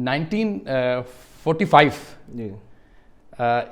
1945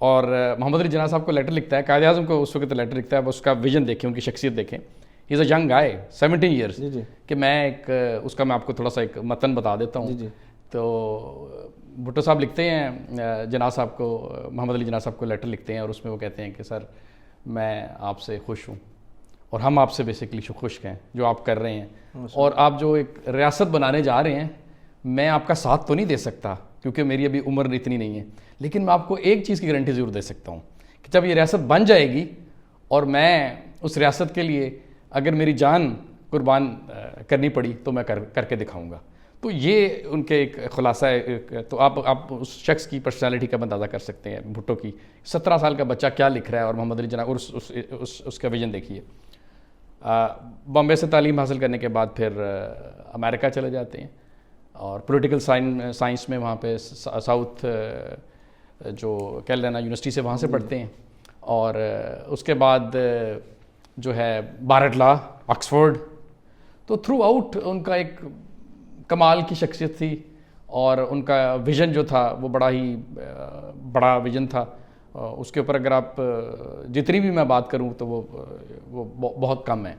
اور محمد علی جناح صاحب کو لیٹر لکھتا ہے، قائد اعظم کو اس وقت لیٹر لکھتا ہے، اس کا ویژن دیکھیں، ان کی شخصیت دیکھیں. ہی از اے ینگ گائے 17 ایئرس. جی جی کہ میں ایک اس کا میں آپ کو تھوڑا سا ایک متن بتا دیتا ہوں. جی جی تو بھٹو صاحب لکھتے ہیں جناح صاحب کو، محمد علی جناح صاحب کو لیٹر لکھتے ہیں، اور اس میں وہ کہتے ہیں کہ سر میں آپ سے خوش ہوں، اور ہم آپ سے بیسکلی خوش ہیں جو آپ کر رہے ہیں، اور آپ جو ایک ریاست بنانے جا رہے ہیں، میں آپ کا ساتھ تو نہیں دے سکتا کیونکہ میری ابھی عمر اتنی نہیں ہے، لیکن میں آپ کو ایک چیز کی گارنٹی ضرور دے سکتا ہوں کہ جب یہ ریاست بن جائے گی اور میں اس ریاست کے لیے اگر میری جان قربان کرنی پڑی تو میں کر کے دکھاؤں گا. تو یہ ان کے ایک خلاصہ ہے. تو آپ اس شخص کی پرسنالٹی کا اندازہ کر سکتے ہیں بھٹو کی. 17 سال کا بچہ کیا لکھ رہا ہے، اور محمد علی جناح اور اس کا ویژن دیکھیے. بامبے سے تعلیم حاصل کرنے کے بعد پھر امریکہ چلے جاتے ہیں، اور پولیٹیکل سائنس میں وہاں پہ ساؤتھ جو کیرولینا یونیورسٹی سے وہاں سے پڑھتے ہیں، اور اس کے بعد جو ہے بارٹ لا، آکسفورڈ. تو تھرو آؤٹ ان کا ایک کمال کی شخصیت تھی، اور ان کا ویژن جو تھا وہ بڑا ہی بڑا ویژن تھا. اس کے اوپر اگر آپ جتنی بھی میں بات کروں تو وہ بہت کم ہے.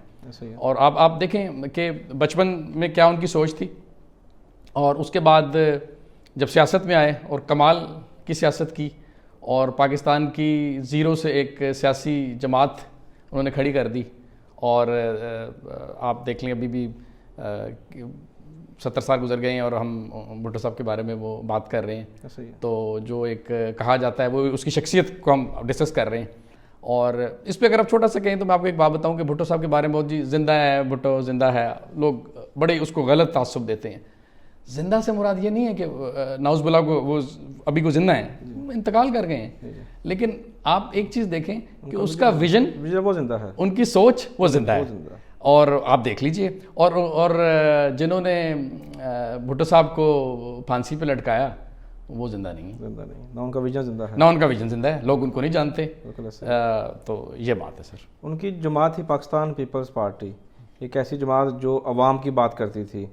اور آپ دیکھیں کہ بچپن میں کیا ان کی سوچ تھی، اور اس کے بعد جب سیاست میں آئے اور کمال کی سیاست کی، اور پاکستان کی زیرو سے ایک سیاسی جماعت انہوں نے کھڑی کر دی. اور آپ دیکھ لیں ابھی بھی 70 سال گزر گئے ہیں اور ہم بھٹو صاحب کے بارے میں وہ بات کر رہے ہیں. تو جو ایک کہا جاتا ہے وہ اس کی شخصیت کو ہم ڈسکس کر رہے ہیں. اور اس پہ اگر آپ چھوٹا سا کہیں تو میں آپ کو ایک بات بتاؤں کہ بھٹو صاحب کے بارے میں بہت جی زندہ ہے، بھٹو زندہ ہے، لوگ بڑے اس کو غلط تعصب دیتے ہیں. زندہ سے مراد یہ نہیں ہے کہ ناؤز باللہ کو وہ ابھی کو زندہ ہیں، انتقال کر گئے ہیں، لیکن آپ ایک چیز دیکھیں کہ اس کا ویژن وہ زندہ ہے، ان کی سوچ وہ زندہ ہے. اور آپ دیکھ لیجئے، اور جنہوں نے بھٹو صاحب کو پھانسی پہ لٹکایا وہ زندہ نہیں ہے، نہ ان کا ویژن زندہ ہے، نہ ان کا ویژن زندہ ہے، لوگ ان کو نہیں جانتے. تو یہ بات ہے سر. ان کی جماعت ہی پاکستان پیپلز پارٹی، ایک ایسی جماعت جو عوام کی بات کرتی تھی.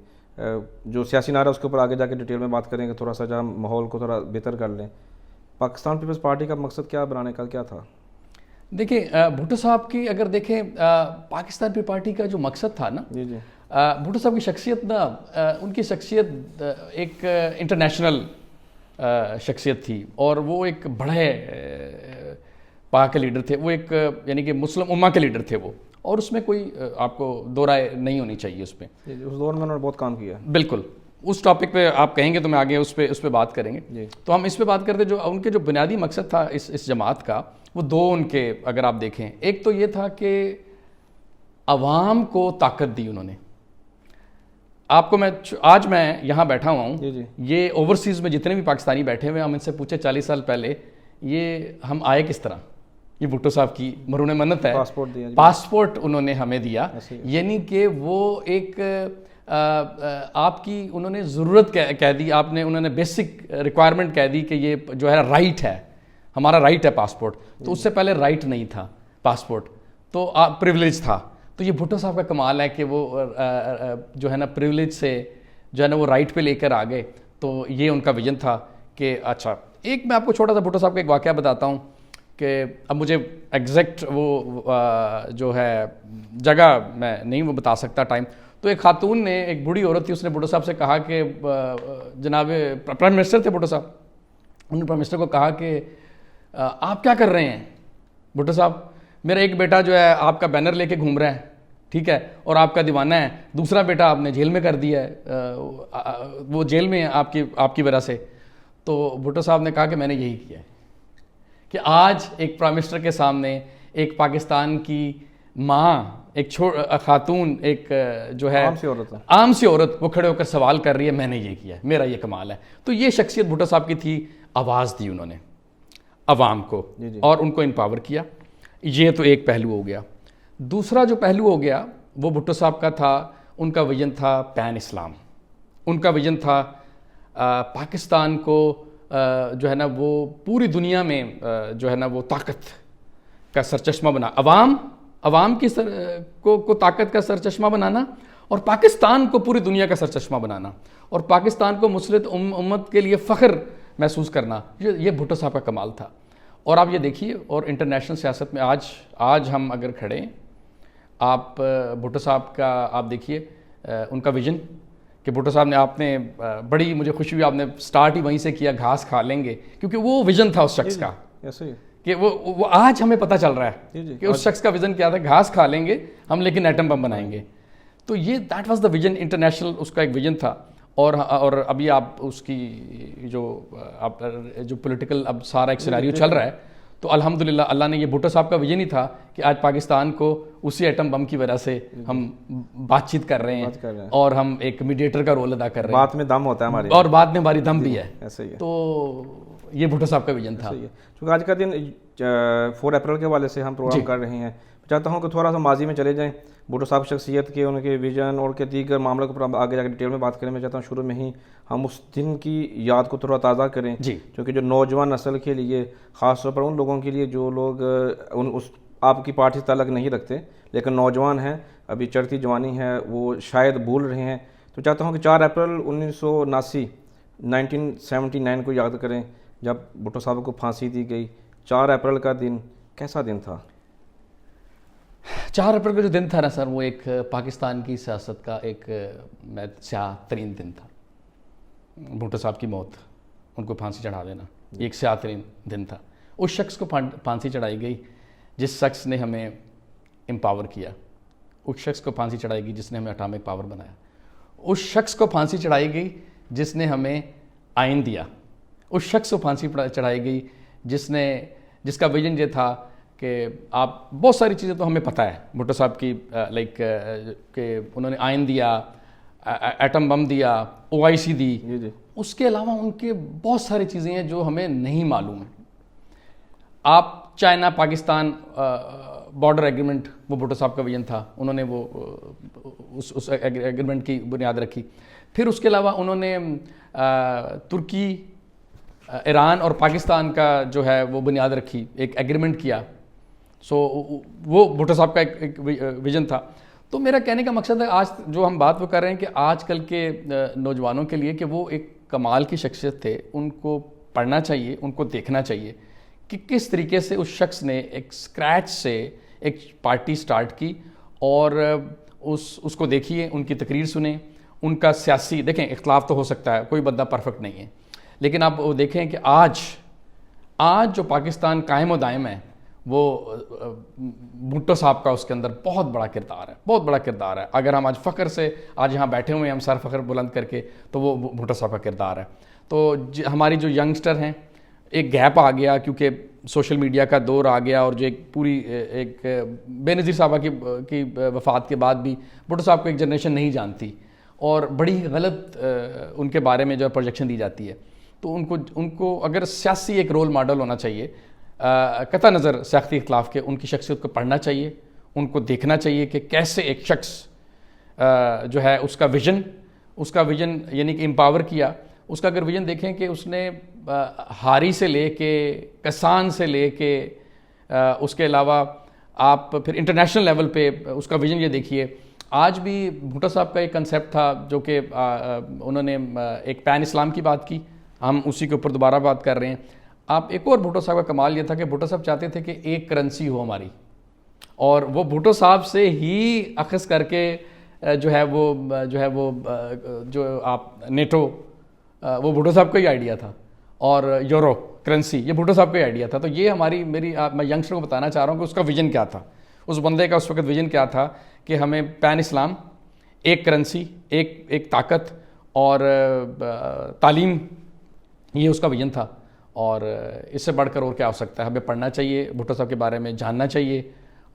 جو سیاسی نعرہ اس کے اوپر آگے جا کے ڈیٹیل میں بات کریں گے، تھوڑا سا جہاں ماحول کو تھوڑا بہتر کر لیں. پاکستان پیپلز پارٹی کا مقصد کیا بنانے کا کیا تھا؟ دیکھیں بھٹو صاحب کی اگر دیکھیں پاکستان پیپلز پارٹی کا جو مقصد تھا نا، جی جی بھٹو صاحب کی شخصیت نا، ان کی شخصیت ایک انٹرنیشنل شخصیت تھی، اور وہ ایک بڑے پاک کے لیڈر تھے. وہ ایک یعنی کہ مسلم امہ کے لیڈر تھے وہ، اور اس میں کوئی آپ کو دو رائے نہیں ہونی چاہیے اس پہ. اس دور میں انہوں نے بہت کام کیا. بالکل. اس ٹاپک پہ آپ کہیں گے تو میں آگے اس پہ بات کریں گے. تو ہم اس پہ بات کرتے، جو ان کے جو بنیادی مقصد تھا اس جماعت کا، وہ دو ان کے اگر آپ دیکھیں. ایک تو یہ تھا کہ عوام کو طاقت دی انہوں نے. آپ کو آج میں یہاں بیٹھا ہوا ہوں، یہ اوورسیز میں جتنے بھی پاکستانی بیٹھے ہوئے، ہم ان سے پوچھے 40 سال پہلے یہ ہم آئے کس طرح. یہ بھٹو صاحب کی مرہون منت ہے، پاسپورٹ انہوں نے ہمیں دیا. یعنی کہ وہ ایک آپ کی انہوں نے ضرورت کہہ دی، انہوں نے بیسک ریکوائرمنٹ کہہ دی کہ یہ جو ہے رائٹ ہے، ہمارا رائٹ ہے پاسپورٹ. تو اس سے پہلے رائٹ نہیں تھا پاسپورٹ، تو پریولیج تھا. تو یہ بھٹو صاحب کا کمال ہے کہ وہ جو ہے نا پریولیج سے جو ہے نا وہ رائٹ پہ لے کر آ گئے. تو یہ ان کا ویژن تھا کہ اچھا. ایک میں آپ کو چھوٹا سا بھٹو صاحب کا ایک واقعہ بتاتا ہوں کہ اب مجھے ایگزیکٹ وہ جو ہے جگہ میں نہیں وہ بتا سکتا ٹائم. تو ایک خاتون نے، ایک بوڑھی عورت تھی، اس نے بھٹو صاحب سے کہا کہ جناب پرائم منسٹر تھے بھٹو صاحب، انہوں نے پرائم منسٹر کو کہا کہ آپ کیا کر رہے ہیں بھٹو صاحب، میرا ایک بیٹا جو ہے آپ کا بینر لے کے گھوم رہا ہے، ٹھیک ہے، اور آپ کا دیوانہ ہے، دوسرا بیٹا آپ نے جیل میں کر دیا ہے، وہ جیل میں ہے آپ کی وجہ سے. تو بھٹو صاحب نے کہا کہ میں نے یہی کیا ہے کہ آج ایک پرائم منسٹر کے سامنے ایک پاکستان کی ماں، ایک خاتون، ایک جو ہے عام سی عورت، وہ کھڑے ہو کر سوال کر رہی ہے، میں نے یہ کیا ہے، میرا یہ کمال ہے. تو یہ شخصیت بھٹو صاحب کی تھی. آواز دی انہوں نے عوام کو اور ان کو امپاور کیا. یہ تو ایک پہلو ہو گیا. دوسرا جو پہلو ہو گیا وہ بھٹو صاحب کا تھا، ان کا ویژن تھا پین اسلام. ان کا ویژن تھا پاکستان کو جو ہے نا وہ پوری دنیا میں جو ہے نا وہ طاقت کا سرچشمہ بنا، عوام کی کو طاقت کا سرچشمہ بنانا، اور پاکستان کو پوری دنیا کا سرچشمہ بنانا، اور پاکستان کو مسلط امت کے لیے فخر محسوس کرنا. یہ بھٹو صاحب کا کمال تھا. اور آپ یہ دیکھیے، اور انٹرنیشنل سیاست میں آج ہم اگر کھڑے ہیں، آپ بھٹو صاحب کا آپ دیکھیے ان کا ویژن کہ بھٹو صاحب نے، آپ نے بڑی مجھے خوشی ہوئی، آپ نے سٹارٹ ہی وہیں سے کیا، گھاس کھا لیں گے، کیونکہ وہ ویژن تھا اس شخص کا ایسے ہی کہ وہ آج ہمیں پتہ چل رہا ہے کہ اس شخص کا ویژن کیا تھا، گھاس کھا لیں گے ہم لیکن ایٹم بم بنائیں گے. تو یہ that was the vision international, اس کا ایک ویژن تھا. اور ابھی آپ اس کی جو پولیٹیکل اب سارا ایک سیناریو چل رہا ہے، تو الحمدللہ اللہ نے، یہ بھٹو صاحب کا ویژن ہی تھا کہ آج پاکستان کو اسی ایٹم بم کی وجہ سے ہم بات چیت کر رہے ہیں اور ہم ایک میڈیٹر کا رول ادا کر رہے ہیں، بات میں دم ہوتا ہے ہماری، اور بات میں ہماری دم بھی ہے. ایسے ہی ہے. تو یہ بھٹو صاحب کا ویژن تھا. چونکہ آج کا دن 4 اپریل کے حوالے سے ہم پروگرام کر رہے ہیں، چاہتا ہوں کہ تھوڑا سا ماضی میں چلے جائیں، بھٹو صاحب شخصیت کے، ان کے ویژن اور کے دیگر معاملوں کے اوپر آگے جا کے ڈیٹیل میں بات کریں. میں چاہتا ہوں شروع میں ہی ہم اس دن کی یاد کو تھوڑا تازہ کریں، کیونکہ جو نوجوان نسل کے لیے، خاص طور پر ان لوگوں کے لیے جو لوگ اس آپ کی پارٹی سے تعلق نہیں رکھتے لیکن نوجوان ہیں، ابھی چڑھتی جوانی ہے، وہ شاید بھول رہے ہیں. تو چاہتا ہوں کہ 4 اپریل 1979 کو یاد کریں، جب بھٹو صاحب کو پھانسی دی گئی. 4 اپریل کا دن کیسا دن تھا؟ 4 اپریل کا جو دن تھا نا سر، وہ ایک پاکستان کی سیاست کا ایک سیاہ ترین دن تھا. بھٹو صاحب کی موت، ان کو پھانسی چڑھا دینا، یہ ایک سیاہ ترین دن تھا. اس شخص کو پھانسی چڑھائی گئی جس شخص نے ہمیں امپاور کیا، اس شخص کو پھانسی چڑھائی گئی جس نے ہمیں اٹامک پاور بنایا، اس شخص کو پھانسی چڑھائی گئی جس نے ہمیں آئین دیا، اس شخص کو پھانسی چڑھائی گئی جس کا ویژن یہ تھا کہ آپ بہت ساری چیزیں تو ہمیں پتہ ہے بھٹو صاحب کی، لائک کہ انہوں نے آئین دیا، ایٹم بم دیا، OIC دی. اس کے علاوہ ان کے بہت ساری چیزیں ہیں جو ہمیں نہیں معلوم. آپ چائنا پاکستان بارڈر ایگریمنٹ، وہ بھٹو صاحب کا ویژن تھا، انہوں نے وہ اس ایگریمنٹ کی بنیاد رکھی. پھر اس کے علاوہ انہوں نے ترکی، ایران اور پاکستان کا جو ہے وہ بنیاد رکھی، ایک ایگریمنٹ کیا. سو وہ بھٹو صاحب کا ایک ویژن تھا. تو میرا کہنے کا مقصد ہے، آج جو ہم بات وہ کر رہے ہیں کہ آج کل کے نوجوانوں کے لیے کہ وہ ایک کمال کی شخصیت تھے، ان کو پڑھنا چاہیے، ان کو دیکھنا چاہیے کہ کس طریقے سے اس شخص نے ایک اسکریچ سے ایک پارٹی سٹارٹ کی، اور اس کو دیکھیے، ان کی تقریر سنیں، ان کا سیاسی، دیکھیں اختلاف تو ہو سکتا ہے، کوئی بندہ پرفیکٹ نہیں ہے، لیکن آپ وہ دیکھیں کہ آج جو پاکستان قائم و دائم ہے، وہ بھٹو صاحب کا اس کے اندر بہت بڑا کردار ہے، بہت بڑا کردار ہے. اگر ہم آج فخر سے آج یہاں بیٹھے ہوئے ہیں، ہم سر فخر بلند کر کے، تو وہ بھٹو صاحب کا کردار ہے. تو ہماری جو ینگسٹر ہیں، ایک گیپ آ گیا کیونکہ سوشل میڈیا کا دور آ گیا، اور جو ایک پوری ایک بے نظیر صاحبہ کی وفات کے بعد بھی بھٹو صاحب کو ایک جنریشن نہیں جانتی، اور بڑی غلط ان کے بارے میں جو پروجیکشن دی جاتی ہے. تو ان کو اگر سیاسی ایک رول ماڈل ہونا چاہیے، قطع نظر سیاسی اختلاف کے، ان کی شخصیت کو پڑھنا چاہیے، ان کو دیکھنا چاہیے کہ کیسے ایک شخص جو ہے اس کا ویژن یعنی کہ امپاور کیا. اس کا اگر ویژن دیکھیں کہ اس نے ہاری سے لے کے، کسان سے لے کے، اس کے علاوہ آپ پھر انٹرنیشنل لیول پہ اس کا ویژن یہ دیکھیے. آج بھی بھٹو صاحب کا ایک کنسیپٹ تھا جو کہ انہوں نے ایک پین اسلام کی بات کی، ہم اسی کے اوپر دوبارہ بات کر رہے ہیں. آپ ایک اور بھٹو صاحب کا کمال یہ تھا کہ بھٹو صاحب چاہتے تھے کہ ایک کرنسی ہو ہماری، اور وہ بھٹو صاحب سے ہی اخذ کر کے جو ہے وہ آپ نیٹو، وہ بھٹو صاحب کا ہی آئیڈیا تھا، اور یورو کرنسی یہ بھٹو صاحب کا ہی آئیڈیا تھا. تو یہ میں ینگسٹر کو بتانا چاہ رہا ہوں کہ اس کا ویژن کیا تھا، اس بندے کا اس وقت ویژن کیا تھا کہ ہمیں پین اسلام، ایک کرنسی، ایک طاقت اور تعلیم، یہ اس کا ویژن تھا. اور اس سے بڑھ کر اور کیا ہو سکتا ہے؟ ہمیں پڑھنا چاہیے، بھٹو صاحب کے بارے میں جاننا چاہیے،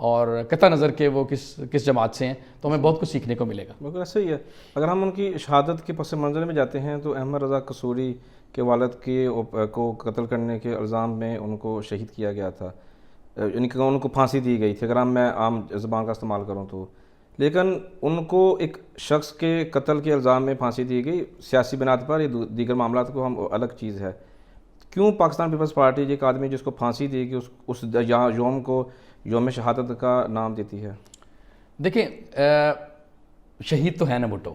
اور قطع نظر کے وہ کس جماعت سے ہیں، تو ہمیں بہت کچھ سیکھنے کو ملے گا. بالکل ایسا ہی ہے. اگر ہم ان کی شہادت کے پس منظر میں جاتے ہیں تو احمد رضا قصوری کے والد کو قتل کرنے کے الزام میں ان کو شہید کیا گیا تھا، یعنی کہ ان کو پھانسی دی گئی تھی، اگر میں عام زبان کا استعمال کروں تو. لیکن ان کو ایک شخص کے قتل کے الزام میں پھانسی دی گئی، سیاسی بنیاد پر، یہ دیگر معاملات کو ہم الگ چیز ہے. کیوں پاکستان پیپلز پارٹی ایک آدمی جس کو پھانسی دی گئی اس یوم کو یوم شہادت کا نام دیتی ہے؟ دیکھیں شہید تو ہے نا بھٹو،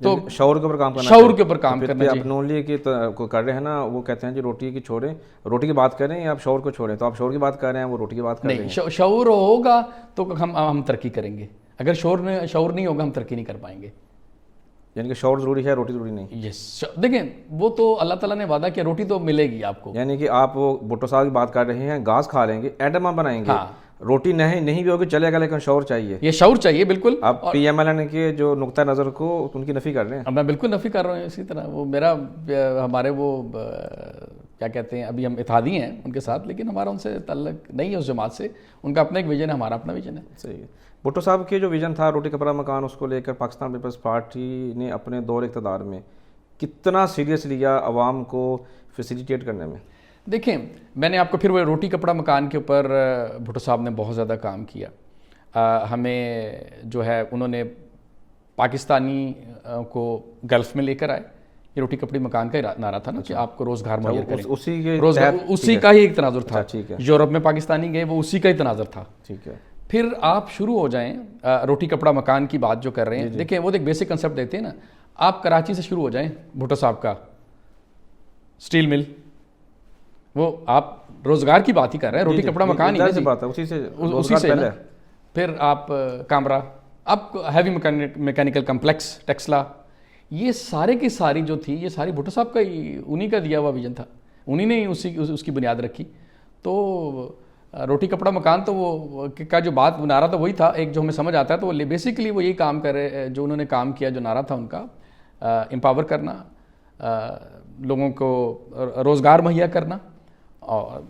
تو شعور کے اوپر کام کرنا، شعور کے اوپر کام کرنا. آپ نون لیگ کی کو کر رہے ہیں نا، وہ کہتے ہیں جی روٹی کی چھوڑیں، روٹی کی بات کریں یا آپ شعور کو چھوڑیں، تو آپ شعور کی بات کر رہے ہیں، وہ روٹی کی بات کر رہے ہیں. نہیں، شعور ہوگا تو ہم ترقی کریں گے، اگر شعور نہیں ہوگا ہم ترقی نہیں کر پائیں گے. یعنی کہ شعور ضروری ہے، روٹی ضروری نہیں. یس، دیکھیں وہ تو اللہ تعالیٰ نے وعدہ کیا روٹی تو ملے گی آپ کو. یعنی کہ آپ وہ بھٹو صاحب کی بات کر رہے ہیں، گھاس کھا لیں گے، ایٹم بنائیں گے، روٹی نہیں بھی ہوگی چلے گا، لیکن شعور چاہیے. یہ شعور چاہیے بالکل. آپ پی ایم ایل این کے جو نقطہ نظر کو ان کی نفی کر رہے ہیں. میں بالکل نفی کر رہا ہوں. اسی طرح وہ ہمارے وہ کیا کہتے ہیں، ابھی ہم اتحادی ہیں ان کے ساتھ، لیکن ہمارا ان سے تعلق نہیں ہے اس جماعت سے. ان کا اپنا ایک ویژن ہے، ہمارا اپنا ویژن ہے. صحیح ہے. بھٹو صاحب کے جو ویژن تھا روٹی کپڑا مکان، اس کو لے کر پاکستان پیپلز پارٹی نے اپنے دور اقتدار میں کتنا سیریس لیا عوام کو فیسیلیٹیٹ کرنے میں؟ دیکھیں، میں نے آپ کو پھر وہ روٹی کپڑا مکان کے اوپر بھٹو صاحب نے بہت زیادہ کام کیا. ہمیں جو ہے انہوں نے پاکستانی کو گلف میں لے کر آئے. یہ روٹی کپڑی مکان کا نعرہ تھا نا کہ آپ کو روزگار مہیا کریں، اسی کا ہی ایک تناظر تھا. یورپ میں پاکستانی گئے، وہ اسی کا ہی تناظر تھا. ٹھیک ہے. پھر آپ شروع ہو جائیں روٹی کپڑا مکان کی بات جو کر رہے ہیں. دیکھیں وہ ایک بیسک کنسیپٹ دیتے ہیں نا. آپ کراچی سے شروع ہو جائیں، بھٹو صاحب کا سٹیل مل، وہ آپ روزگار کی بات ہی کر رہے ہیں، روٹی کپڑا مکان ہی اسی سے. پھر آپ کامرا، اب ہیوی میکینیکل کمپلیکس، ٹیکسلا، یہ سارے کی ساری جو تھی یہ ساری بھٹو صاحب کا ہی، انہی کا دیا ہوا ویژن تھا، انہی نے اس کی بنیاد رکھی. تو روٹی کپڑا مکان تو وہ کا جو بات نعرہ تھا وہی تھا ایک جو ہمیں سمجھ آتا ہے. تو وہ بیسیکلی وہ یہی کام کر رہے جو انہوں نے کام کیا، جو نعرہ تھا ان کا امپاور کرنا، لوگوں کو روزگار مہیا کرنا. اور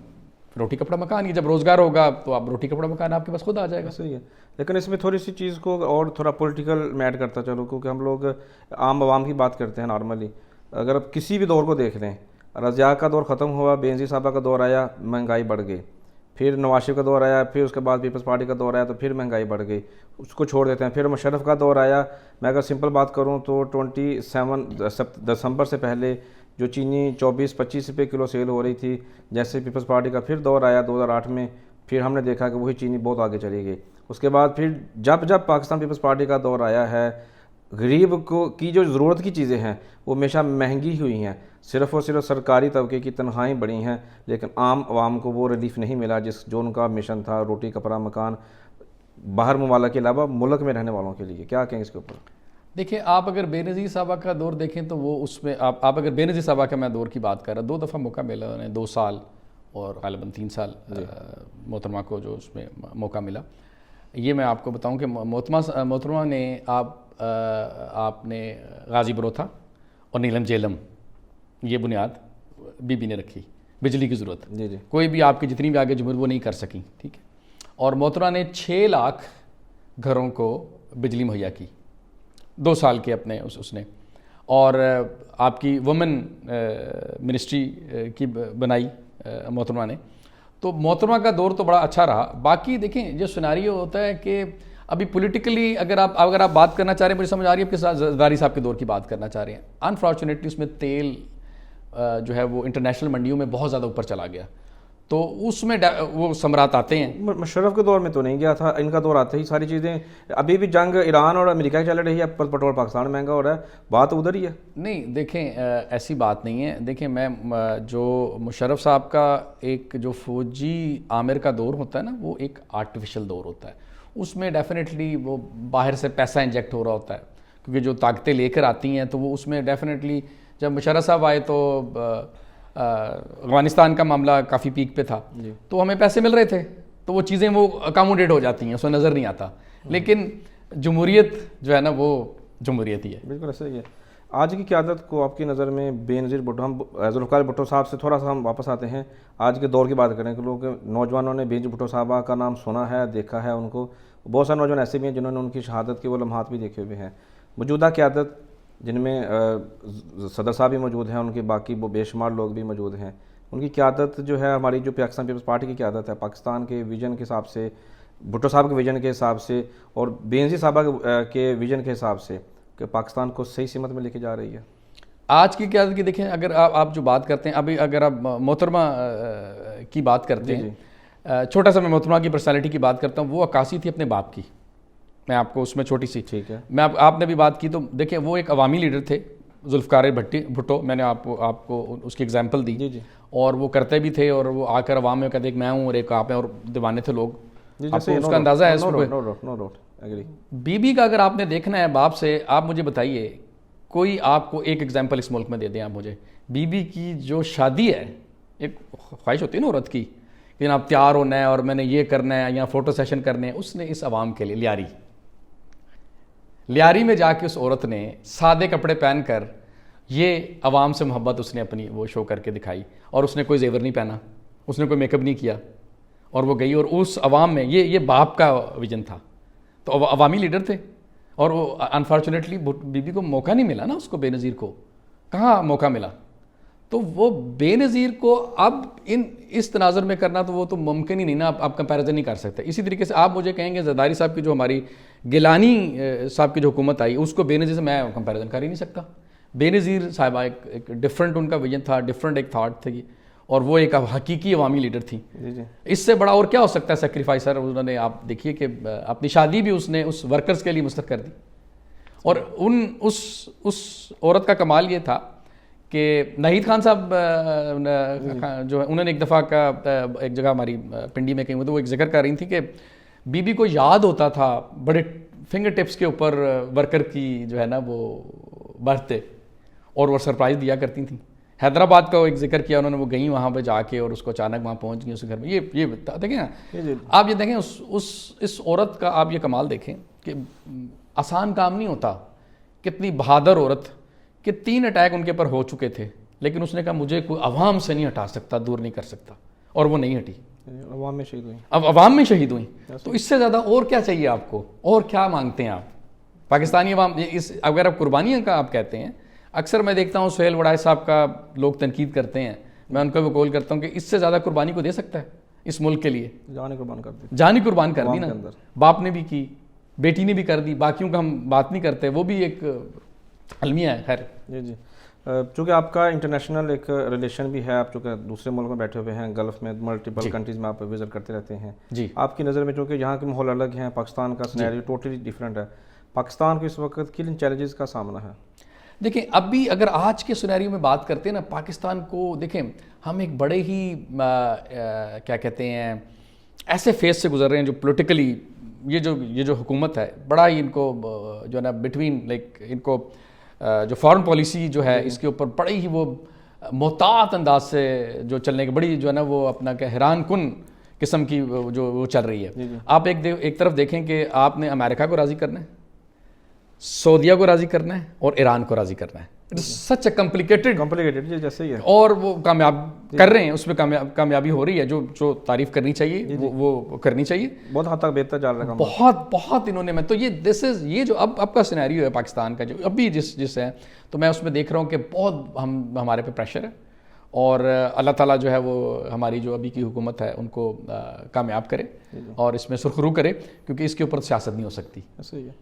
روٹی کپڑا مکان، یہ جب روزگار ہوگا تو آپ روٹی کپڑا مکان آپ کے پاس خود آ جائے گا. صحیح ہے. لیکن اس میں تھوڑی سی چیز کو اور تھوڑا پولیٹیکل میں ایڈ کرتا چلو، کیونکہ ہم لوگ عام عوام کی بات کرتے ہیں نارملی. اگر آپ کسی بھی دور کو دیکھ لیں، رضیاء کا دور ختم ہوا، بے نظیر صاحبہ کا دور آیا، مہنگائی بڑھ گئی. پھر نواز شریف کا دور آیا، پھر اس کے بعد پیپلز پارٹی کا دور آیا تو پھر مہنگائی بڑھ گئی، اس کو چھوڑ دیتے ہیں. پھر مشرف کا دور آیا. میں اگر سمپل بات کروں تو 27 دسمبر سے پہلے جو چینی 24-25 روپے کلو سیل ہو رہی تھی، جیسے پیپلز پارٹی کا پھر دور آیا 2008 میں، پھر ہم نے دیکھا کہ وہی چینی بہت آگے چلی گئی. اس کے بعد پھر جب پاکستان پیپلز پارٹی کا دور آیا ہے، غریب کو کی جو ضرورت کی چیزیں ہیں وہ ہمیشہ مہنگی ہوئی ہیں. صرف اور صرف سرکاری طبقے کی تنخواہیں بڑھی ہیں، لیکن عام عوام کو وہ ریلیف نہیں ملا جو ان کا مشن تھا، روٹی کپڑا مکان باہر ممالک کے علاوہ ملک میں رہنے والوں کے لیے. کیا کہیں اس کے اوپر؟ دیکھیں، آپ اگر بے نظیر صاحبہ کا دور دیکھیں تو وہ اس میں آپ اگر بے نظیر صاحبہ کا میں دور کی بات کر رہا، 2 دفعہ موقع ملا انہیں، 2 سال اور غالباً 3 سال محترمہ کو جو اس میں موقع ملا. یہ میں آپ کو بتاؤں کہ محترمہ نے آپ نے غازی بروتھا اور نیلم جیلم یہ بنیاد بی بی نے رکھی. بجلی کی ضرورت کوئی بھی آپ کی جتنی بھی آگے جمہور وہ نہیں کر سکیں، ٹھیک ہے. اور محترمہ نے 6 لاکھ گھروں کو بجلی مہیا کی 2 سال کے اپنے اس نے. اور آپ کی وومن منسٹری کی بنائی محترمہ نے. تو محترمہ کا دور تو بڑا اچھا رہا. باقی دیکھیں جو سیناریو ہوتا ہے کہ ابھی پولیٹیکلی اگر آپ بات کرنا چاہ رہے ہیں، مجھے سمجھ آ رہی ہے آپ کے ساتھ زرداری صاحب کے دور کی بات کرنا چاہ رہے ہیں. انفارچونیٹلی اس میں تیل جو ہے وہ انٹرنیشنل منڈیوں میں بہت زیادہ اوپر چلا گیا، تو اس میں وہ ثمرات آتے ہیں. مشرف کے دور میں تو نہیں گیا تھا، ان کا دور آتے ہی ساری چیزیں. ابھی بھی جنگ ایران اور امریکہ کی چل رہی ہے، پٹرول پاکستان مہنگا ہو رہا ہے، بات ادھر ہی ہے. نہیں دیکھیں، ایسی بات نہیں ہے. دیکھیں میں جو مشرف صاحب کا ایک جو فوجی عامر کا دور ہوتا ہے نا، وہ ایک آرٹیفیشل دور ہوتا ہے. اس میں ڈیفینیٹلی وہ باہر سے پیسہ انجیکٹ ہو رہا ہوتا ہے، کیونکہ جو طاقتیں لے کر آتی ہیں تو وہ اس میں ڈیفینیٹلی. جب مشرف صاحب آئے تو افغانستان کا معاملہ کافی پیک پہ تھا، تو ہمیں پیسے مل رہے تھے، تو وہ چیزیں وہ اکاموڈیٹ ہو جاتی ہیں، اس میں نظر نہیں آتا. لیکن جمہوریت جو ہے نا وہ جمہوریت ہی ہے. بالکل صحیح ہے. آج کی قیادت کو آپ کی نظر میں بے نظیر بھٹو، ہم ذوالفقار بھٹو صاحب سے تھوڑا سا ہم واپس آتے ہیں، آج کے دور کی بات کریں کہ لوگ نوجوانوں نے بے نظیر بھٹو صاحبہ کا نام سنا ہے، دیکھا ہے ان کو. بہت سارے نوجوان ایسے بھی ہیں جنہوں نے ان کی شہادت کے وہ لمحات بھی دیکھے ہوئے ہیں. موجودہ قیادت جن میں صدر صاحب بھی موجود ہیں، ان کے باقی وہ بے شمار لوگ بھی موجود ہیں، ان کی قیادت جو ہے ہماری جو پاکستان پیپلز پارٹی کی قیادت ہے، پاکستان کے ویژن کے حساب سے، بھٹو صاحب کے ویژن کے حساب سے اور بے نظیر صاحبہ کے ویژن کے حساب سے، کہ پاکستان کو صحیح سمت میں لے کے جا رہی ہے. آج کی قیادت کی دیکھیں، اگر آپ جو بات کرتے ہیں ابھی، اگر آپ محترمہ کی بات کرتے ہیں، چھوٹا سا میں محترمہ کی پرسنالٹی کی بات کرتا ہوں. وہ عکاسی تھی اپنے باپ کی. میں آپ کو اس میں چھوٹی سی ٹھیک ہے. میں آپ نے بھی بات کی تو دیکھیں وہ ایک عوامی لیڈر تھے ذوالفقار بھٹو. میں نے آپ کو اس کی اگزامپل دی. جی جی اور وہ کرتے بھی تھے اور وہ آ کر عوام میں کہتے ایک میں ہوں اور ایک آپ ہیں اور دیوانے تھے لوگ. جی آپ کو اس کا اندازہ ہے اس میں بی بی کا اگر آپ نے دیکھنا ہے باپ سے, آپ مجھے بتائیے کوئی آپ کو ایک ایگزامپل اس ملک میں دے دیں آپ مجھے. بی بی کی جو شادی ہے, ایک خواہش ہوتی ہے نا عورت کی کہ جناب تیار ہونا ہے اور میں نے یہ کرنا ہے یا فوٹو سیشن کرنے ہیں, اس نے اس عوام کے لیے لیاری میں جا کے اس عورت نے سادے کپڑے پہن کر یہ عوام سے محبت اس نے اپنی وہ شو کر کے دکھائی. اور اس نے کوئی زیور نہیں پہنا, اس نے کوئی میک اپ نہیں کیا, اور وہ گئی اور اس عوام میں یہ باپ کا ویژن تھا. تو عوامی لیڈر تھے اور وہ انفارچونیٹلی بی بی کو موقع نہیں ملا نا, اس کو بے نظیر کو کہاں موقع ملا. تو وہ بے نظیر کو اب اس تناظر میں کرنا تو وہ تو ممکن ہی نہیں نا, آپ کمپیریزن نہیں کر سکتے. اسی طریقے سے آپ مجھے کہیں گے زرداری صاحب کی جو ہماری گیلانی صاحب کی جو حکومت آئی اس کو بے نظیر سے میں کمپیریزن کر ہی نہیں سکتا. بے نظیر صاحبہ ایک ڈفرینٹ ان کا ویژن تھا, ڈفرینٹ ایک تھاٹ تھی, اور وہ ایک حقیقی عوامی لیڈر تھی. اس سے بڑا اور کیا ہو سکتا ہے سیکریفائس سر. انہوں نے آپ دیکھیے کہ اپنی شادی بھی اس نے اس ورکرز کے لیے مستحق کر دی. اور اس عورت کا کمال یہ تھا کہ ناہید خان صاحب جو ہے انہوں نے ایک دفعہ کا ایک جگہ ہماری پنڈی میں کہیں وہ ایک ذکر کر رہی تھی کہ بی بی کو یاد ہوتا تھا بڑے فنگر ٹپس کے اوپر ورکر کی جو ہے نا وہ برتھڈے, اور وہ سرپرائز دیا کرتی تھیں. حیدرآباد کا ایک ذکر کیا انہوں نے, وہ گئیں وہاں پہ جا کے اور اس کو اچانک وہاں پہنچ گئی اس گھر میں. یہ دیکھیں نا آپ, یہ دیکھیں اس عورت کا آپ یہ کمال دیکھیں کہ آسان کام نہیں ہوتا. کتنی بہادر عورت کہ 3 اٹیک ان کے اوپر ہو چکے تھے, لیکن اس نے کہا مجھے کوئی عوام سے نہیں ہٹا سکتا, دور نہیں کر سکتا, اور وہ نہیں ہٹی. عوام میں شہید ہوئی. اب عوام میں شہید ہوئیں. تو اس سے زیادہ اور کیا چاہیے آپ کو, اور کیا مانگتے ہیں آپ پاکستانی عوام. اگر آپ قربانیاں کا آپ کہتے ہیں, اکثر میں دیکھتا ہوں سہیل وڑائے صاحب کا لوگ تنقید کرتے ہیں, میں ان کو بھی قول کرتا ہوں کہ اس سے زیادہ قربانی کو دے سکتا ہے اس ملک کے لیے. جانی قربان کر دی, جانی قربان کر دی نا. باپ نے بھی کی, بیٹی نے بھی کر دی, باقیوں کا ہم بات نہیں کرتے, وہ بھی ایک المیہ ہے. خیر جی جی, چونکہ آپ کا انٹرنیشنل ایک ریلیشن بھی ہے, آپ چونکہ دوسرے ملک میں بیٹھے ہوئے ہیں, گلف میں ملٹیپل کنٹریز میں آپ وزٹ کرتے رہتے ہیں. جی, آپ کی نظر میں چونکہ یہاں کے ماحول الگ ہیں, پاکستان کا سینیریو ٹوٹلی ڈیفرنٹ ہے, پاکستان کو اس وقت کن چیلنجز کا سامنا ہے؟ دیکھیں اب بھی اگر آج کے سینیریو میں بات کرتے ہیں نا, پاکستان کو دیکھیں ہم ایک بڑے ہی کیا کہتے ہیں ایسے فیز سے گزر رہے ہیں جو پولیٹیکلی یہ جو حکومت ہے بڑا ہی ان کو جو ہے نا بٹوین لائک ان کو جو فارن پالیسی جو ہے اس کے اوپر بڑی ہی وہ محتاط انداز سے جو چلنے کی بڑی جو ہے نا وہ اپنا کہ حیران کن قسم کی جو وہ چل رہی ہے. آپ ایک طرف دیکھیں کہ آپ نے امریکہ کو راضی کرنا ہے, سعودیہ کو راضی کرنا ہے, اور ایران کو راضی کرنا ہے. سچ اے کمپلیکیٹڈ جیسے ہی ہے, اور وہ کامیاب کر رہے ہیں, اس میں کامیابی ہو رہی ہے. جو تعریف کرنی چاہیے وہ کرنی چاہیے. بہت حد تک بہتر چل رہا ہے, بہت انہوں نے. میں تو یہ جو اب کا سینیریو ہے پاکستان کا جو ابھی جس ہے, تو میں اس میں دیکھ رہا ہوں کہ بہت ہمارے پہ پریشر ہے, اور اللہ تعالیٰ جو ہے وہ ہماری جو ابھی کی حکومت ہے ان کو کامیاب کرے اور اس میں سرخرو کرے, کیونکہ اس کے اوپر سیاست نہیں ہو سکتی. ایسے ہی ہے.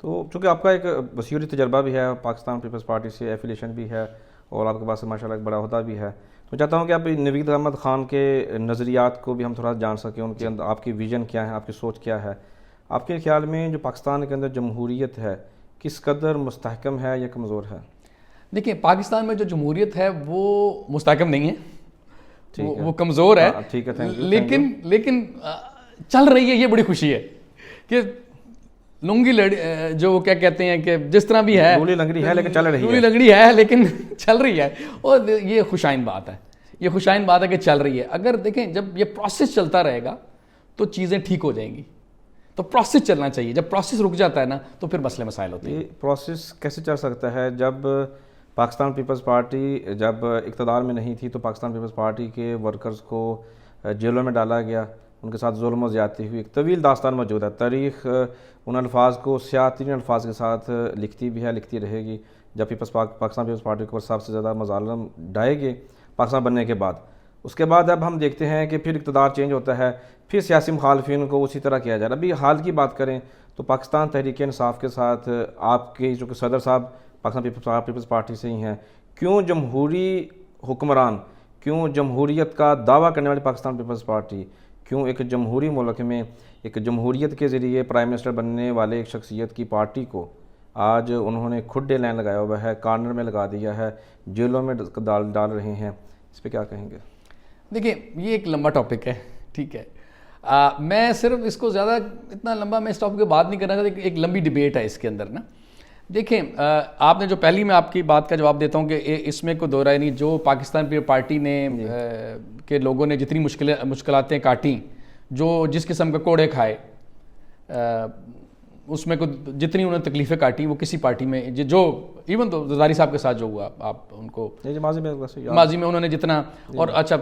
تو چونکہ آپ کا ایک وسیع تجربہ بھی ہے, پاکستان پیپلز پارٹی سے ایفیلیشن بھی ہے, اور آپ کے پاس ماشاء اللہ ایک بڑا عہدہ بھی ہے, تو چاہتا ہوں کہ آپ نوید احمد خان کے نظریات کو بھی ہم تھوڑا جان سکیں, ان کے اندر آپ کی ویژن کیا ہے, آپ کی سوچ کیا ہے. آپ کے خیال میں جو پاکستان کے اندر جمہوریت ہے کس قدر مستحکم ہے یا کمزور ہے؟ دیکھیں پاکستان میں جو جمہوریت ہے وہ مستحکم نہیں ہے, وہ کمزور ہے, لیکن چل رہی ہے. یہ بڑی خوشی ہے کہ لنگی جو وہ کیا کہتے ہیں کہ جس طرح بھی ہے لولی لنگڑی ہے لیکن چل رہی ہے, لولی لنگڑی ہے لیکن چل رہی ہے, اور یہ خوشائن بات ہے. یہ خوشائن بات ہے کہ چل رہی ہے. اگر دیکھیں جب یہ پروسیس چلتا رہے گا تو چیزیں ٹھیک ہو جائیں گی. تو پروسیس چلنا چاہیے. جب پروسیس رک جاتا ہے نا تو پھر مسئلے مسائل ہوتے ہیں. یہ پروسیس کیسے چل سکتا ہے؟ جب پاکستان پیپلز پارٹی جب اقتدار میں نہیں تھی تو پاکستان پیپلز پارٹی کے ورکرز کو جیلوں میں ڈالا گیا, ان کے ساتھ ظلم و زیادتی ہوئی. ایک طویل داستان موجود ہے. تاریخ ان الفاظ کو سیاہ الفاظ کے ساتھ لکھتی بھی ہے, لکھتی رہے گی. جب پاکستان پیپلز پارٹی کو سب سے زیادہ مظالم ڈھائے گئے پاکستان بننے کے بعد, اس کے بعد اب ہم دیکھتے ہیں کہ پھر اقتدار چینج ہوتا ہے, پھر سیاسی مخالفین کو اسی طرح کیا جا رہا ہے. ابھی حال کی بات کریں تو پاکستان تحریک انصاف کے ساتھ آپ کے جو کہ صدر صاحب پاکستان پیپلز پارٹی سے ہی ہیں, کیوں جمہوری حکمران, کیوں جمہوریت کا دعویٰ کرنے والی پاکستان پیپلز پارٹی, کیوں ایک جمہوری ملک میں ایک جمہوریت کے ذریعے پرائم منسٹر بننے والے ایک شخصیت کی پارٹی کو آج انہوں نے کھڈے لائن لگایا ہوا ہے, کارنر میں لگا دیا ہے, جیلوں میں ڈال رہے ہیں, اس پہ کیا کہیں گے؟ دیکھیں یہ ایک لمبا ٹاپک ہے, ٹھیک ہے, میں صرف اس کو زیادہ اتنا لمبا میں اس ٹاپک پہ بات نہیں کرنا چاہتا, ایک لمبی ڈیبیٹ ہے اس کے اندر نا. دیکھیں آپ نے جو پہلی میں آپ کی بات کا جواب دیتا ہوں کہ اس میں کوئی دو رائے نہیں, جو پاکستان پیپلز پارٹی نے کے لوگوں نے جتنی مشکلاتیں کاٹیں, جو جس قسم کے کوڑے کھائے, اس میں جتنی انہوں نے تکلیفیں کاٹی وہ کسی پارٹی میں جو ایون تو زرداری صاحب کے ساتھ جو ہوا, آپ ان کو ماضی میں انہوں نے جتنا, اور اچھا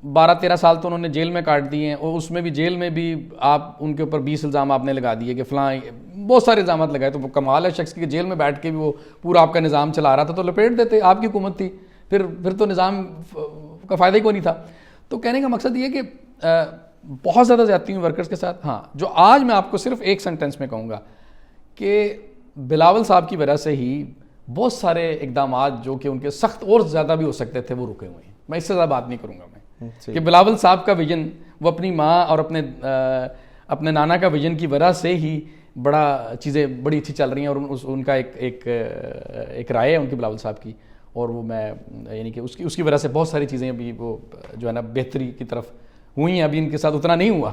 12-13 سال تو انہوں نے جیل میں کاٹ دیے ہیں, اور اس میں بھی جیل میں بھی آپ ان کے اوپر 20 الزام آپ نے لگا دیے کہ فلاں, بہت سارے الزامات لگائے. تو وہ کمال ہے شخص کی کہ جیل میں بیٹھ کے بھی وہ پورا آپ کا نظام چلا رہا تھا, تو لپیٹ دیتے, آپ کی حکومت تھی, پھر تو نظام کا فائدہ ہی کوئی نہیں تھا. تو کہنے کا مقصد یہ کہ بہت زیادہ زیادتی ہوئی ورکرز کے ساتھ. ہاں جو آج میں آپ کو صرف ایک سینٹنس میں کہوں گا کہ بلاول صاحب کی وجہ سے ہی بہت سارے اقدامات جو کہ ان کے سخت اور زیادہ بھی ہو سکتے تھے وہ رکے ہوئے ہیں. میں اس سے زیادہ بات نہیں کروں گا میں کہ بلاول صاحب کا ویژن, وہ اپنی ماں اور اپنے نانا کا ویژن کی وجہ سے ہی چیزیں بڑی اچھی چل رہی ہیں, اور ان کا ایک رائے ہے ان کی بلاول صاحب کی, اور وہ میں یعنی کہ اس کی وجہ سے بہت ساری چیزیں ابھی وہ جو ہے نا بہتری کی طرف ہوئی ہیں. ابھی ان کے ساتھ اتنا نہیں ہوا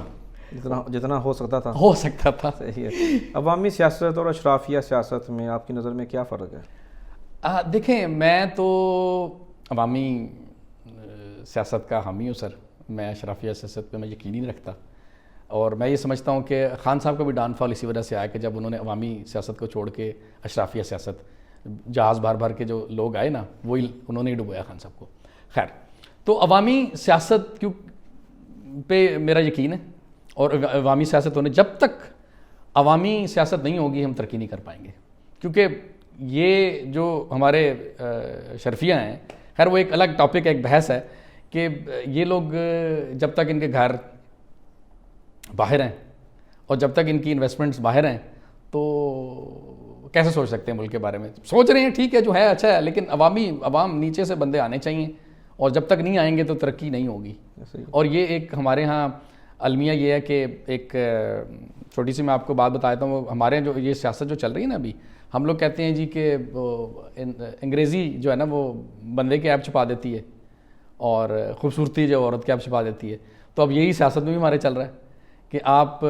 جتنا ہو سکتا تھا. صحیح ہے. عوامی سیاست اور اشرافیہ سیاست میں آپ کی نظر میں کیا فرق ہے؟ دیکھیں میں تو عوامی سیاست کا حامی ہوں سر, میں اشرافیہ سیاست پہ میں یقین ہی نہیں رکھتا, اور میں یہ سمجھتا ہوں کہ خان صاحب کا بھی ڈاؤن فال اسی وجہ سے آیا کہ جب انہوں نے عوامی سیاست کو چھوڑ کے اشرافیہ سیاست, جہاز بھر کے جو لوگ آئے نا وہی انہوں نے ہی ڈبویا خان صاحب کو. خیر, تو عوامی سیاست پہ میرا یقین ہے, اور عوامی سیاست ہونے, جب تک عوامی سیاست نہیں ہوگی ہم ترقی نہیں کر پائیں گے, کیونکہ یہ جو ہمارے شرفیہ ہیں, خیر وہ ایک الگ ٹاپک ہے, ایک بحث ہے کہ یہ لوگ جب تک ان کے گھر باہر ہیں اور جب تک ان کی انویسٹمنٹس باہر ہیں تو کیسے سوچ سکتے ہیں ملک کے بارے میں. سوچ رہے ہیں ٹھیک ہے, جو ہے اچھا ہے, لیکن عوام نیچے سے بندے آنے چاہیے, اور جب تک نہیں آئیں گے تو ترقی نہیں ہوگی. اور یہ ایک ہمارے ہاں المیہ یہ ہے کہ ایک چھوٹی سی میں آپ کو بات بتا دیتا ہوں, ہمارے جو یہ سیاست جو چل رہی ہے نا ابھی, ہم لوگ کہتے ہیں جی کہ انگریزی جو ہے نا وہ بندے کے ایپ چھپا دیتی ہے اور خوبصورتی جو عورت کے ایپ چھپا دیتی ہے. تو اب یہی سیاست میں بھی ہمارے چل رہا ہے کہ آپ